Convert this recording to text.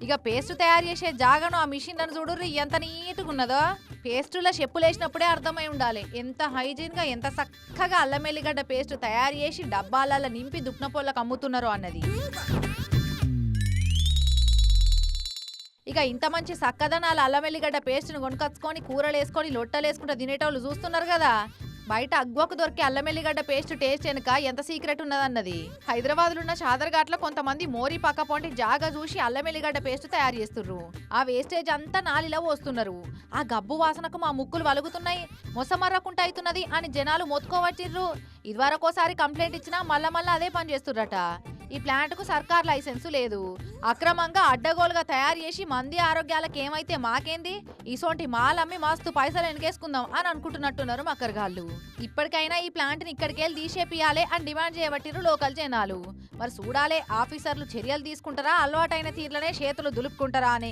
ఇక పేస్ట్ తయారు చేసే జాగను ఆ మిషన్ అని చూడుర్రి ఎంత నీట్గా ఉన్నదో. పేస్టులో చెప్పులేసినప్పుడే అర్థమై ఉండాలి ఎంత హైజీన్ గా ఎంత చక్కగా అల్లం ఎల్లిగడ్డ పేస్ట్ తయారు చేసి డబ్బాలలో నింపి దుక్నపోళ్ళకు అమ్ముతున్నారో అన్నది. ఇక ఇంత మంచి సక్కదనాల అల్లం ఎల్లిగడ్డ పేస్ట్ను కొనుకొచ్చుకొని కూరలు వేసుకొని లొట్టలు వేసుకుంటే తినేటోళ్ళు చూస్తున్నారు కదా. బయట అగ్వకు దొరికే అల్లం ఎల్లిగడ్డ పేస్ట్ టేస్ట్ వెనుక ఎంత సీక్రెట్ ఉన్నదన్నది. హైదరాబాద్లో ఉన్న షాదర్ఘాట్లో కొంతమంది మోరీ పక్క పొంటి జాగా చూసి అల్లం ఎల్లిగడ్డ పేస్ట్ తయారు చేస్తుర్రు. ఆ వేస్టేజ్ అంతా నాలిలో పోస్తున్నారు. ఆ గబ్బు వాసనకు మా ముక్కులు వలుగుతున్నాయి, మొసమర్రకుంట అవుతున్నది అని జనాలు మొత్తుకోవచ్చిర్రు. ఇదివరకోసారి కంప్లైంట్ ఇచ్చినా మళ్ళా అదే పని చేస్తుర్రట. ఈ ప్లాంట్ కు సర్కార్ లైసెన్సు లేదు. అక్రమంగా అడ్డగోలుగా తయారు చేసి మంది ఆరోగ్యాలకు ఏమైతే మాకేంది, ఇసోంటి మాలమ్మి మస్తు పైసలు ఎనకేసుకుందాం అని అనుకుంటున్నట్టున్నారు మక్కర్గాళ్ళు. ఇప్పటికైనా ఈ ప్లాంట్ ని ఇక్కడికెళ్ళి తీసేపియాలే అని డిమాండ్ చేయబట్టిరు లోకల్ జనాలు. మరి చూడాలే ఆఫీసర్లు చర్యలు తీసుకుంటారా, అలవాటైన తీర్లనే చేతులు దులుపుకుంటారా అని.